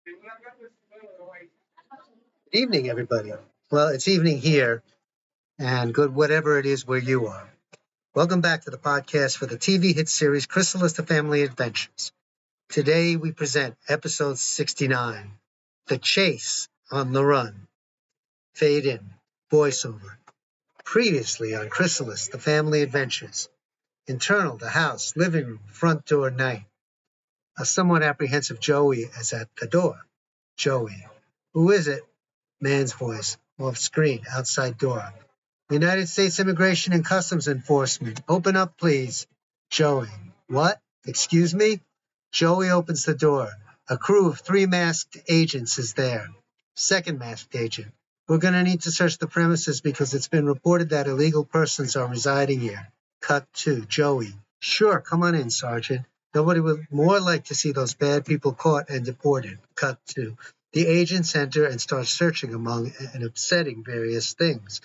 Good evening, everybody. Well, it's evening here, and good whatever it is where you are. Welcome back to the podcast for the TV hit series CHRYSALIS: The Family Adventures. Today we present episode 69, The Chase on the Run. Fade in, voiceover. Previously on CHRYSALIS: The Family Adventures. Internal, the house, living room, front door, night. A somewhat apprehensive Joey is at the door. Joey. Who is it? Man's voice, off screen, outside door. United States Immigration and Customs Enforcement. Open up, please. Joey. What? Excuse me? Joey opens the door. A crew of 3 masked agents is there. Second masked agent. We're going to need to search the premises because it's been reported that illegal persons are residing here. Cut to Joey. Sure, come on in, Sergeant. Nobody would more like to see those bad people caught and deported. Cut to the agents enter and start searching among and upsetting various things.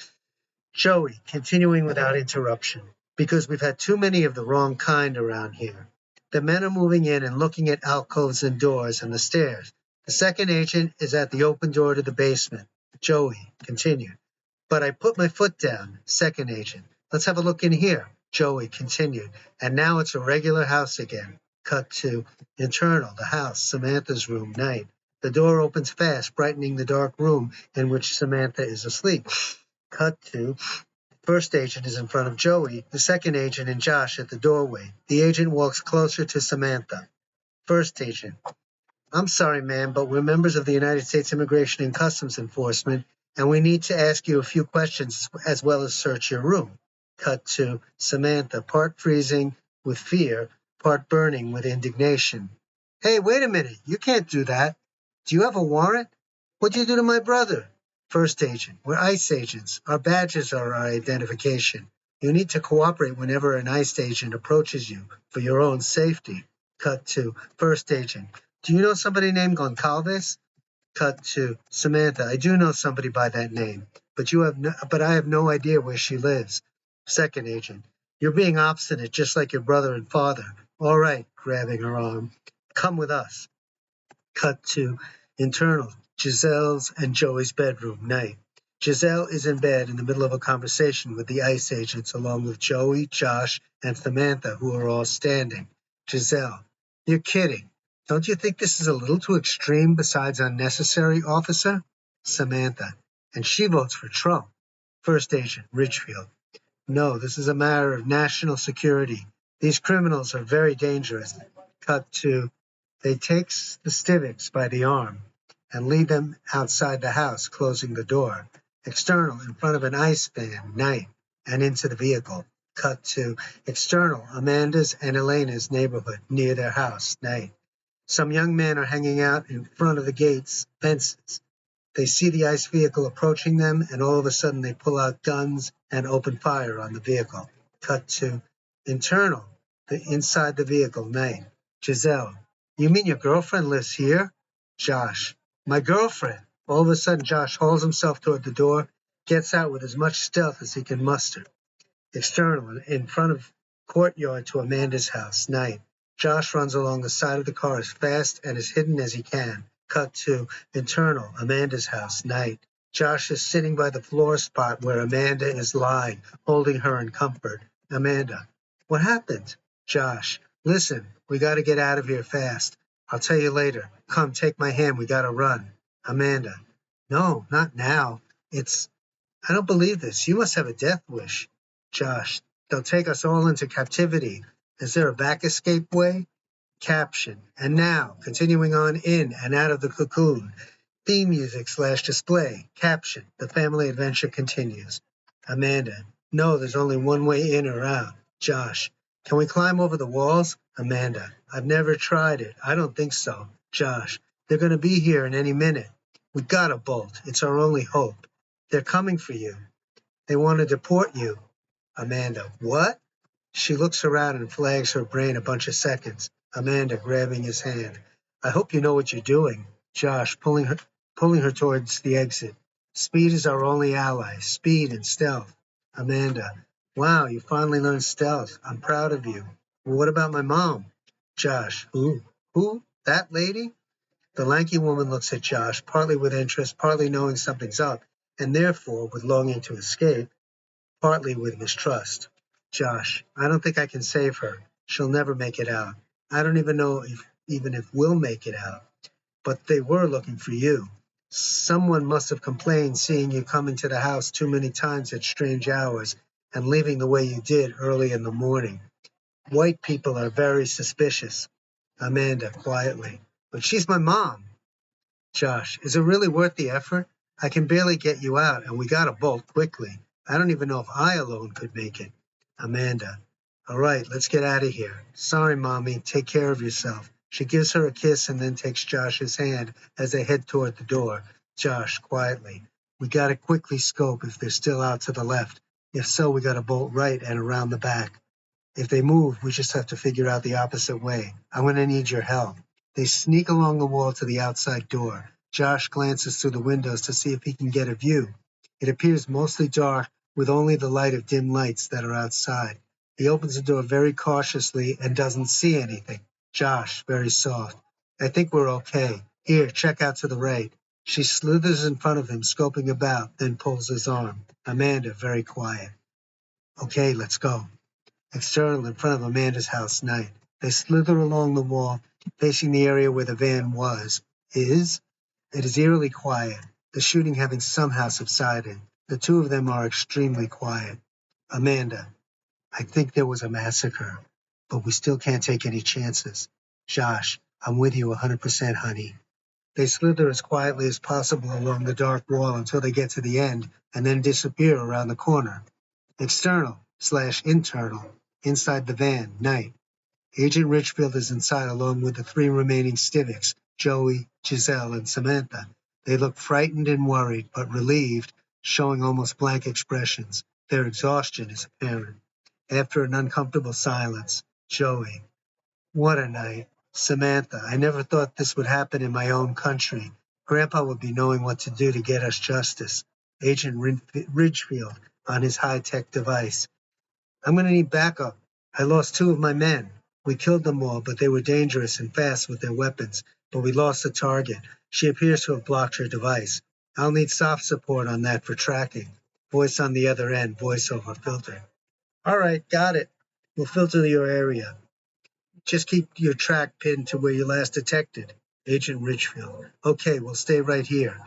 Joey, continuing without interruption, because we've had too many of the wrong kind around here. The men are moving in and looking at alcoves and doors and the stairs. The second agent is at the open door to the basement. Joey, continued. But I put my foot down. Second agent. Let's have a look in here. Joey, continued. And now it's a regular house again. Cut to internal, the house, Samantha's room, night. The door opens fast, brightening the dark room in which Samantha is asleep. Cut to first agent is in front of Joey, the second agent and Josh at the doorway. The agent walks closer to Samantha. First agent. I'm sorry, ma'am, but we're members of the United States Immigration and Customs Enforcement, and we need to ask you a few questions as well as search your room. Cut to Samantha, part freezing with fear, part burning with indignation. Hey, wait a minute. You can't do that. Do you have a warrant? What'd you do to my brother? First agent. We're ICE agents. Our badges are our identification. You need to cooperate whenever an ICE agent approaches you for your own safety. Cut to first agent. Do you know somebody named Goncalves? Cut to Samantha. I do know somebody by that name, but I have no idea where she lives. Second agent. You're being obstinate, just like your brother and father. All right, grabbing her arm. Come with us. Cut to internal, Giselle's and Joey's bedroom, night. Giselle is in bed in the middle of a conversation with the ICE agents along with Joey, Josh, and Samantha, who are all standing. Giselle, you're kidding. Don't you think this is a little too extreme besides unnecessary, officer? Samantha, and she votes for Trump. First agent, Ridgefield. No, this is a matter of national security. These criminals are very dangerous. Cut to they take the Stivics by the arm and lead them outside the house, closing the door. External, in front of an ice van, night, and into the vehicle. Cut to external, Amanda's and Elena's neighborhood, near their house, night. Some young men are hanging out in front of the gates, fences. They see the ICE vehicle approaching them, and all of a sudden they pull out guns and open fire on the vehicle. Cut to internal, inside the vehicle, night. Giselle. You mean your girlfriend lives here? Josh. My girlfriend. All of a sudden, Josh hauls himself toward the door, gets out with as much stealth as he can muster. External, in front of courtyard to Amanda's house, night. Josh runs along the side of the car as fast and as hidden as he can. Cut to internal, Amanda's house, night. Josh is sitting by the floor spot where Amanda is lying, holding her in comfort. Amanda. What happened? Josh. Listen, we got to get out of here fast. I'll tell you later. Come, take my hand. We got to run. Amanda. No, not now. I don't believe this. You must have a death wish. Josh. They'll take us all into captivity. Is there a back escape way? Caption. And now, continuing on in and out of the cocoon. Theme music / display. Caption. The family adventure continues. Amanda. No, there's only one way in or out. Josh. Can we climb over the walls? Amanda. I've never tried it. I don't think so. Josh. They're going to be here in any minute. We gotta bolt. It's our only hope. They're coming for you. They want to deport you. Amanda. What? She looks around and flags her brain a bunch of seconds. Amanda grabbing his hand. I hope you know what you're doing. Josh pulling her towards the exit. Speed is our only ally. Speed and stealth. Amanda. Wow, you finally learned stealth. I'm proud of you. Well, what about my mom? Josh. Who? That lady? The lanky woman looks at Josh, partly with interest, partly knowing something's up, and therefore with longing to escape, partly with mistrust. Josh, I don't think I can save her. She'll never make it out. I don't even know if we'll make it out. But they were looking for you. Someone must have complained seeing you come into the house too many times at strange hours and leaving the way you did early in the morning. White people are very suspicious. Amanda, quietly. But she's my mom. Josh, is it really worth the effort? I can barely get you out, and we gotta bolt quickly. I don't even know if I alone could make it. Amanda, all right, let's get out of here. Sorry, Mommy, take care of yourself. She gives her a kiss and then takes Josh's hand as they head toward the door. Josh, quietly, we gotta quickly scope if they're still out to the left. If so, we gotta bolt right and around the back. If they move, we just have to figure out the opposite way. I'm going to need your help. They sneak along the wall to the outside door. Josh glances through the windows to see if he can get a view. It appears mostly dark, with only the light of dim lights that are outside. He opens the door very cautiously and doesn't see anything. Josh, very soft. I think we're okay. Here, check out to the right. She slithers in front of him, scoping about, then pulls his arm. Amanda, very quiet. Okay, let's go. External in front of Amanda's house, night. They slither along the wall, facing the area where the van was. It is eerily quiet, the shooting having somehow subsided. The two of them are extremely quiet. Amanda, I think there was a massacre, but we still can't take any chances. Josh, I'm with you 100%, honey. They slither as quietly as possible along the dark wall until they get to the end and then disappear around the corner. External/internal. Inside the van, night. Agent Ridgefield is inside along with the three remaining Stivics, Joey, Giselle, and Samantha. They look frightened and worried, but relieved, showing almost blank expressions. Their exhaustion is apparent. After an uncomfortable silence, Joey. What a night. Samantha, I never thought this would happen in my own country. Grandpa would be knowing what to do to get us justice. Agent Ridgefield on his high-tech device. I'm going to need backup. I lost two of my men. We killed them all, but they were dangerous and fast with their weapons. But we lost the target. She appears to have blocked her device. I'll need soft support on that for tracking. Voice on the other end, voice over filter. All right, got it. We'll filter your area. Just keep your track pinned to where you last detected. Agent Ridgefield. Okay, we'll stay right here.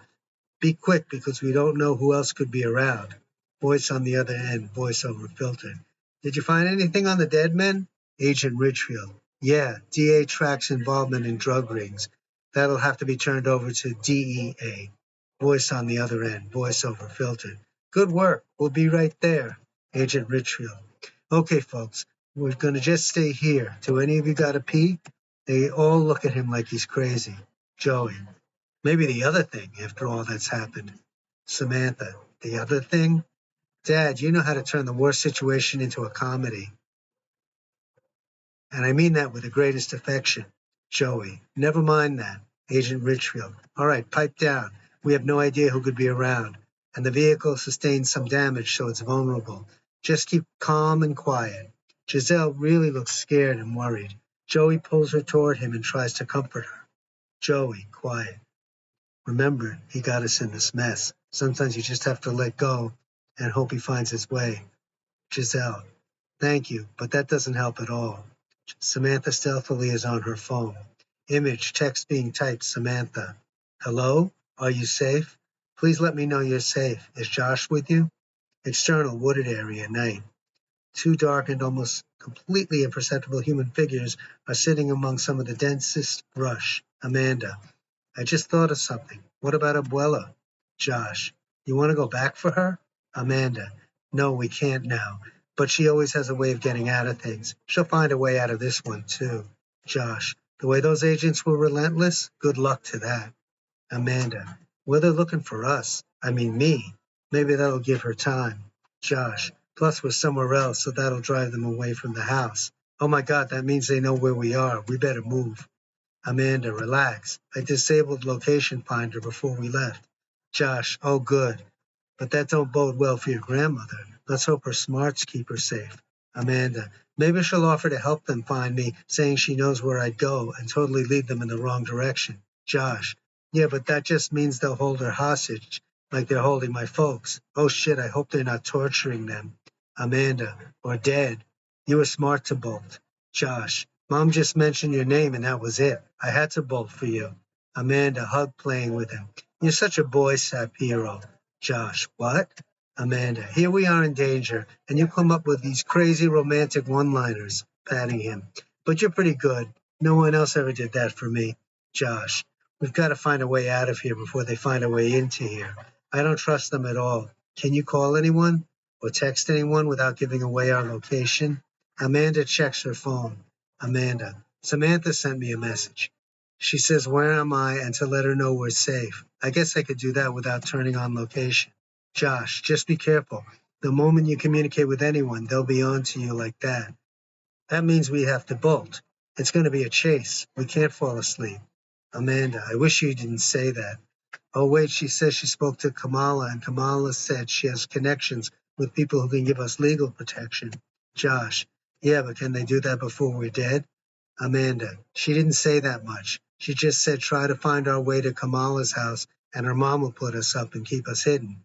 Be quick because we don't know who else could be around. Voice on the other end, voice over filter. Did you find anything on the dead men? Agent Ridgefield. Yeah, DA tracks involvement in drug rings. That'll have to be turned over to DEA. Voice on the other end, voice over filter. Good work. We'll be right there. Agent Ridgefield. Okay, folks, we're going to just stay here. Do any of you got to pee? They all look at him like he's crazy. Joey. Maybe the other thing, after all that's happened. Samantha. The other thing? Dad, you know how to turn the worst situation into a comedy. And I mean that with the greatest affection. Joey. Never mind that. Agent Ridgefield. All right, pipe down. We have no idea who could be around. And the vehicle sustained some damage, so it's vulnerable. Just keep calm and quiet. Giselle really looks scared and worried. Joey pulls her toward him and tries to comfort her. Joey, quiet. Remember, he got us in this mess. Sometimes you just have to let go and hope he finds his way. Giselle, thank you, but that doesn't help at all. Samantha stealthily is on her phone. Image, text being typed, Samantha. Hello? Are you safe? Please let me know you're safe. Is Josh with you? External, wooded area, night. Two dark and almost completely imperceptible human figures are sitting among some of the densest brush. Amanda. I just thought of something. What about Abuela? Josh. You want to go back for her? Amanda. No, we can't now. But she always has a way of getting out of things. She'll find a way out of this one, too. Josh. The way those agents were relentless? Good luck to that. Amanda. Well, they're looking for us. I mean, me. Maybe that'll give her time. Josh. Plus, we're somewhere else, so that'll drive them away from the house. Oh my God, that means they know where we are. We better move. Amanda, relax. I disabled location finder before we left. Josh, oh good. But that don't bode well for your grandmother. Let's hope her smarts keep her safe. Amanda, maybe she'll offer to help them find me, saying she knows where I'd go and totally lead them in the wrong direction. Josh, yeah, but that just means they'll hold her hostage, like they're holding my folks. Oh shit, I hope they're not torturing them. Amanda, or dead. You were smart to bolt. Josh, Mom just mentioned your name and that was it. I had to bolt for you. Amanda, hug playing with him. You're such a boy sap hero. Josh, what? Amanda, here we are in danger, and you come up with these crazy romantic one-liners, patting him. But you're pretty good. No one else ever did that for me. Josh, we've got to find a way out of here before they find a way into here. I don't trust them at all. Can you call anyone or text anyone without giving away our location? Amanda checks her phone. Amanda, Samantha sent me a message. She says, where am I, and to let her know we're safe. I guess I could do that without turning on location. Josh, just be careful. The moment you communicate with anyone, they'll be on to you like that. That means we have to bolt. It's going to be a chase. We can't fall asleep. Amanda, I wish you didn't say that. Oh, wait, she says she spoke to Kamala, and Kamala said she has connections with people who can give us legal protection. Josh, yeah, but can they do that before we're dead? Amanda, she didn't say that much. She just said try to find our way to Kamala's house, and her mom will put us up and keep us hidden.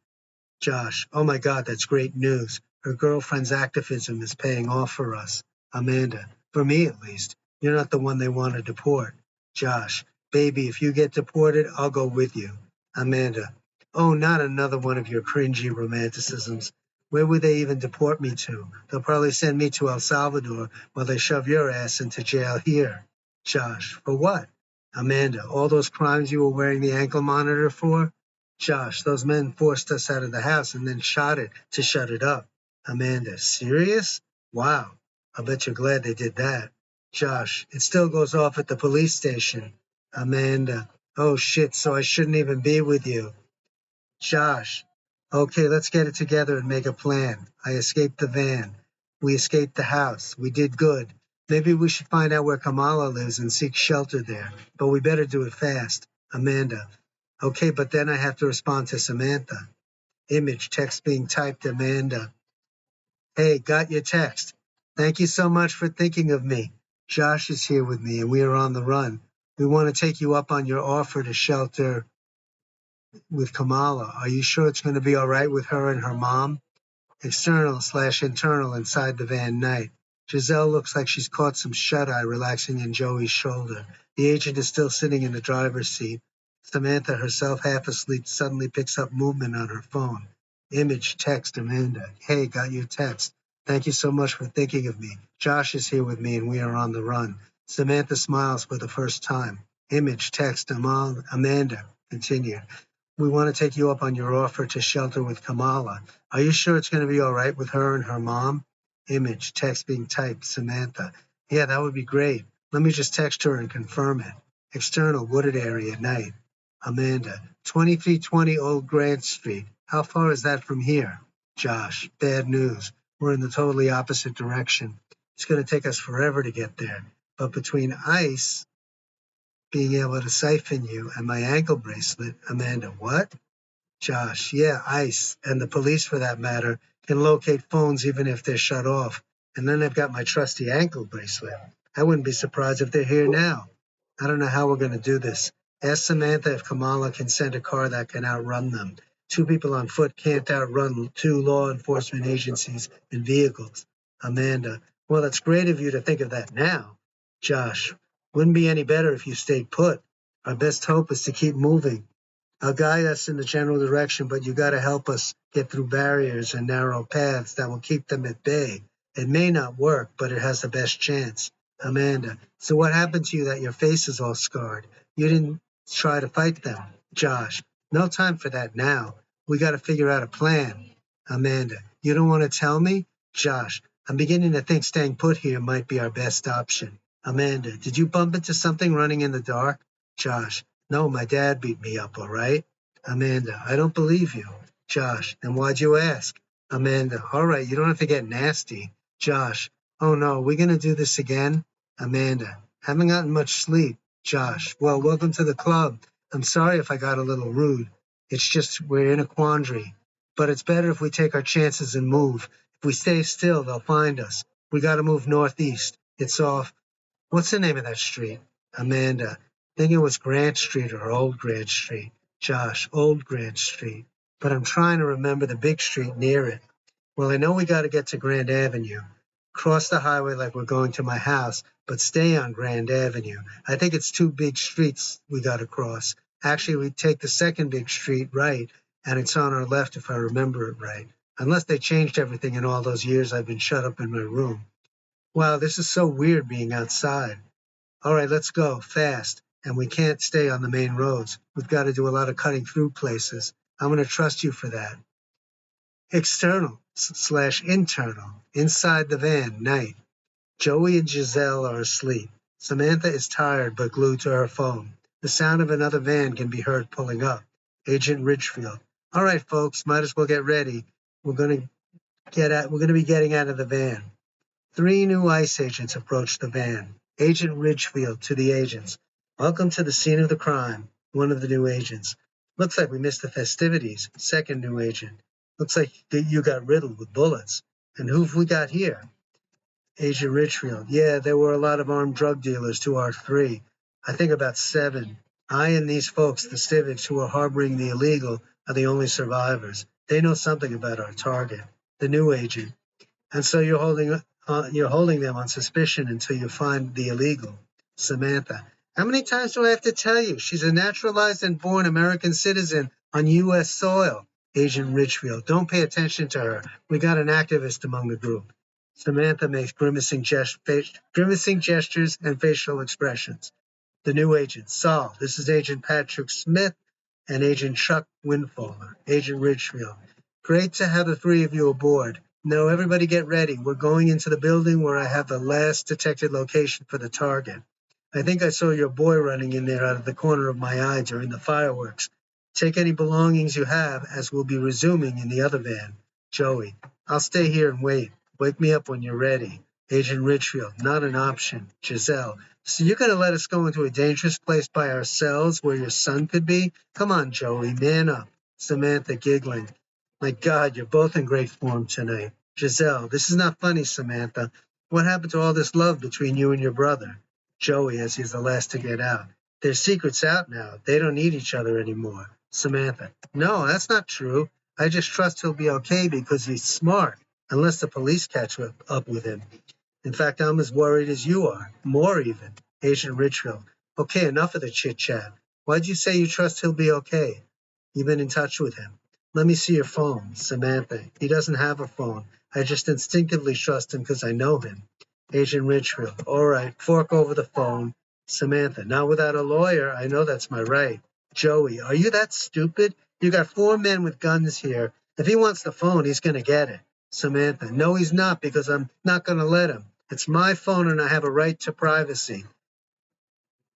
Josh, oh my God, that's great news. Her girlfriend's activism is paying off for us. Amanda, for me at least. You're not the one they want to deport. Josh, baby, if you get deported, I'll go with you. Amanda, oh, not another one of your cringy romanticisms. Where would they even deport me to? They'll probably send me to El Salvador while they shove your ass into jail here. Josh, for what? Amanda, all those crimes you were wearing the ankle monitor for? Josh, those men forced us out of the house and then shot it to shut it up. Amanda, serious? Wow. I bet you're glad they did that. Josh, it still goes off at the police station. Amanda, oh shit, so I shouldn't even be with you. Josh, okay, let's get it together and make a plan. I escaped the van. We escaped the house. We did good. Maybe we should find out where Kamala lives and seek shelter there, but we better do it fast. Amanda, okay, but then I have to respond to Samantha. Image, text being typed, Amanda. Hey, got your text. Thank you so much for thinking of me. Josh is here with me and we are on the run. We want to take you up on your offer to shelter with Kamala. Are you sure it's going to be all right with her and her mom? External/internal inside the van night. Giselle looks like she's caught some shut-eye relaxing in Joey's shoulder. The agent is still sitting in the driver's seat. Samantha, herself half asleep, suddenly picks up movement on her phone. Image, text, Amanda. Hey, got your text. Thank you so much for thinking of me. Josh is here with me and we are on the run. Samantha smiles for the first time. Image, text, Amanda. Continued. We want to take you up on your offer to shelter with Kamala. Are you sure it's going to be all right with her and her mom? Image, text being typed, Samantha. Yeah, that would be great. Let me just text her and confirm it. External, wooded area, night. Amanda, 2320 Old Grant Street. How far is that from here? Josh, bad news. We're in the totally opposite direction. It's going to take us forever to get there. But between ice being able to siphon you and my ankle bracelet, Amanda, what? Josh, yeah, ICE, and the police for that matter, can locate phones even if they're shut off. And then I've got my trusty ankle bracelet. I wouldn't be surprised if they're here now. I don't know how we're going to do this. Ask Samantha if Kamala can send a car that can outrun them. Two people on foot can't outrun two law enforcement agencies and vehicles. Amanda, well, it's great of you to think of that now. Josh, wouldn't be any better if you stayed put. Our best hope is to keep moving. I'll guide us in the general direction, but you got to help us get through barriers and narrow paths that will keep them at bay. It may not work, but it has the best chance. Amanda, so what happened to you that your face is all scarred? You didn't try to fight them. Josh, no time for that now. We got to figure out a plan. Amanda, you don't want to tell me? Josh, I'm beginning to think staying put here might be our best option. Amanda, did you bump into something running in the dark? Josh, no, my dad beat me up, all right? Amanda, I don't believe you. Josh, then why'd you ask? Amanda, all right, you don't have to get nasty. Josh, oh no, are we going to do this again? Amanda, haven't gotten much sleep. Josh, well, welcome to the club. I'm sorry if I got a little rude. It's just we're in a quandary. But it's better if we take our chances and move. If we stay still, they'll find us. We got to move northeast. It's off. What's the name of that street? Amanda, think it was Grant Street or Old Grant Street. Josh, Old Grant Street. But I'm trying to remember the big street near it. Well, I know we got to get to Grand Avenue. Cross the highway like we're going to my house, but stay on Grand Avenue. I think it's two big streets we got to cross. Actually, we take the second big street right, and it's on our left if I remember it right. Unless they changed everything in all those years I've been shut up in my room. Wow, this is so weird being outside. All right, let's go fast. And we can't stay on the main roads. We've got to do a lot of cutting through places. I'm going to trust you for that. External/internal. Inside the van, night. Joey and Giselle are asleep. Samantha is tired but glued to her phone. The sound of another van can be heard pulling up. Agent Ridgefield. All right, folks, might as well get ready. We're going to be getting out of the van. 3 new ICE agents approached the van. Agent Ridgefield to the agents. Welcome to the scene of the crime. One of the new agents. Looks like we missed the festivities. Second new agent. Looks like you got riddled with bullets. And who've we got here? Agent Ridgefield. Yeah, there were a lot of armed drug dealers to our 3. I think about 7. I and these folks, the Stivics, who are harboring the illegal, are the only survivors. They know something about our target. The new agent. And so you're holding them on suspicion until you find the illegal. Samantha. How many times do I have to tell you? She's a naturalized and born American citizen on U.S. soil. Agent Ridgefield. Don't pay attention to her. We got an activist among the group. Samantha makes grimacing gestures and facial expressions. The new agent. Saul. This is Agent Patrick Smith and Agent Chuck Winfaller. Agent Ridgefield. Great to have the 3 of you aboard. No, everybody get ready. We're going into the building where I have the last detected location for the target. I think I saw your boy running in there out of the corner of my eye during the fireworks. Take any belongings you have, as we'll be resuming in the other van. Joey. I'll stay here and wait. Wake me up when you're ready. Agent Ridgefield. Not an option. Giselle. So you're going to let us go into a dangerous place by ourselves where your son could be? Come on, Joey. Man up. Samantha giggling. My God, you're both in great form tonight. Giselle. This is not funny, Samantha. What happened to all this love between you and your brother? Joey, as he's the last to get out. Their secret's out now. They don't need each other anymore. Samantha. No, that's not true. I just trust he'll be okay because he's smart, unless the police catch up with him. In fact, I'm as worried as you are. More even. Agent Ridgefield. Okay, enough of the chit-chat. Why'd you say you trust he'll be okay? You've been in touch with him. Let me see your phone. Samantha. He doesn't have a phone. I just instinctively trust him because I know him. Agent Ridgefield. All right, fork over the phone. Samantha. Not without a lawyer. I know that's my right. Joey. Are you that stupid? You got 4 men with guns here. If he wants the phone, he's going to get it. Samantha. No, he's not, because I'm not going to let him. It's my phone and I have a right to privacy.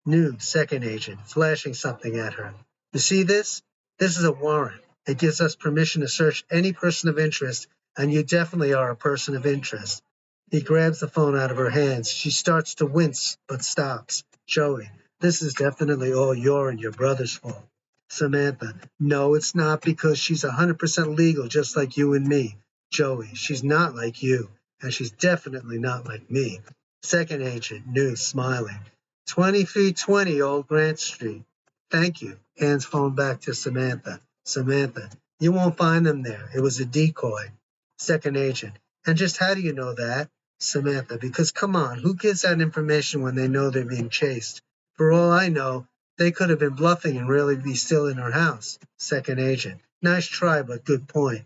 New second agent, flashing something at her. You see this? This is a warrant. It gives us permission to search any person of interest, and you definitely are a person of interest. He grabs the phone out of her hands. She starts to wince, but stops. Joey. This is definitely all your and your brother's fault. Samantha. No, it's not, because she's 100% legal, just like you and me. Joey. She's not like you, and she's definitely not like me. Second agent, new, smiling. 2320 Old Grant Street. Thank you. Hands phone back to Samantha. Samantha. You won't find them there. It was a decoy. Second agent. And just how do you know that? Samantha. Because come on, who gives that information when they know they're being chased? For all I know, they could have been bluffing and really be still in her house. Second agent. Nice try, but good point.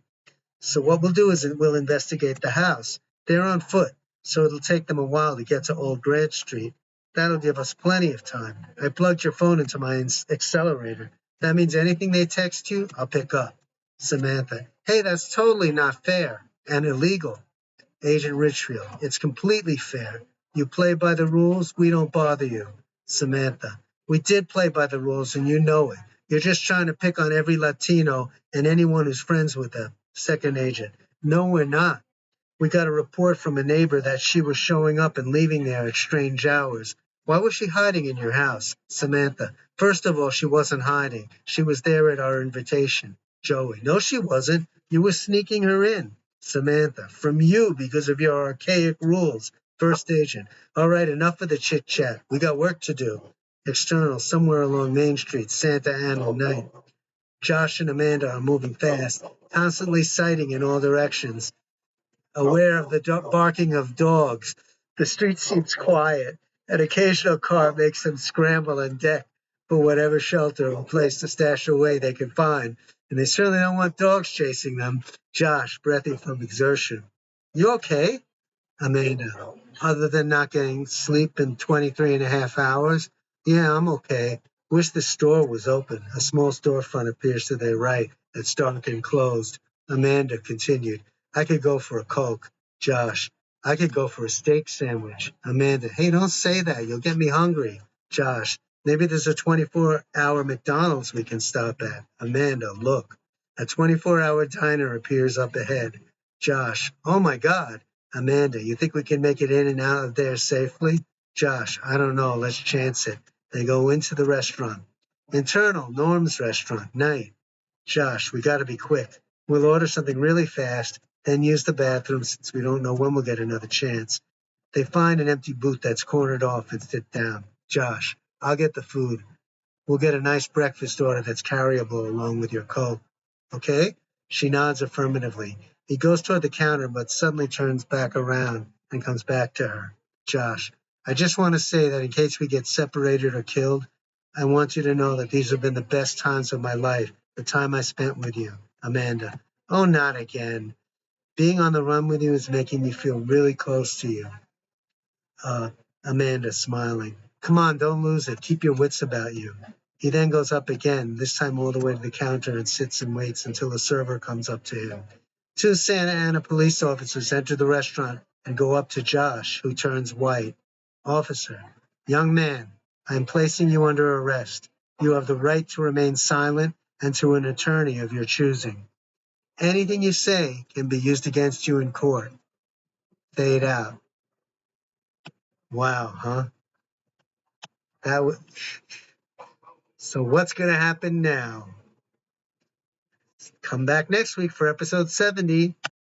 So what we'll do is we'll investigate the house. They're on foot, so it'll take them a while to get to Old Grant Street. That'll give us plenty of time. I plugged your phone into my accelerator. That means anything they text you, I'll pick up. Samantha. Hey, that's totally not fair and illegal. Agent Ridgefield. It's completely fair. You play by the rules, we don't bother you. Samantha. We did play by the rules and you know it. You're just trying to pick on every Latino and anyone who's friends with them. Second agent. No, we're not. We got a report from a neighbor that she was showing up and leaving there at strange hours. Why was she hiding in your house? Samantha. First of all, she wasn't hiding. She was there at our invitation. Joey. No, she wasn't. You were sneaking her in. Samantha. From you, because of your archaic rules. First agent. All right, enough of the chit-chat. We got work to do. External, somewhere along Main Street, Santa Ana night. Josh and Amanda are moving fast, constantly sighting in all directions, aware of the barking of dogs. The street seems quiet. An occasional car makes them scramble and deck for whatever shelter or place to stash away they can find, and they certainly don't want dogs chasing them. Josh, breathy from exertion. You okay? Amanda, other than not getting sleep in 23 and a half hours? Yeah, I'm okay. Wish the store was open. A small storefront appears to their right that's dark and closed. Amanda continued, I could go for a Coke. Josh, I could go for a steak sandwich. Amanda, hey, don't say that. You'll get me hungry. Josh, maybe there's a 24-hour McDonald's we can stop at. Amanda, look. A 24-hour diner appears up ahead. Josh, oh my God. Amanda, you think we can make it in and out of there safely? Josh, I don't know. Let's chance it. They go into the restaurant. Internal, Norm's restaurant, night. Josh, we got to be quick. We'll order something really fast, then use the bathroom since we don't know when we'll get another chance. They find an empty booth that's cornered off and sit down. Josh, I'll get the food. We'll get a nice breakfast order that's carryable along with your Coke. Okay? She nods affirmatively. He goes toward the counter but suddenly turns back around and comes back to her. Josh, I just want to say that in case we get separated or killed, I want you to know that these have been the best times of my life, the time I spent with you. Amanda, oh, not again. Being on the run with you is making me feel really close to you. Uh, Amanda, smiling. Come on, don't lose it. Keep your wits about you. He then goes up again, this time all the way to the counter, and sits and waits until the server comes up to him. Two Santa Ana police officers enter the restaurant and go up to Josh, who turns white. Officer, young man, I am placing you under arrest. You have the right to remain silent and to an attorney of your choosing. Anything you say can be used against you in court. Fade out. Wow, huh? That w- So what's going to happen now? Come back next week for episode 70.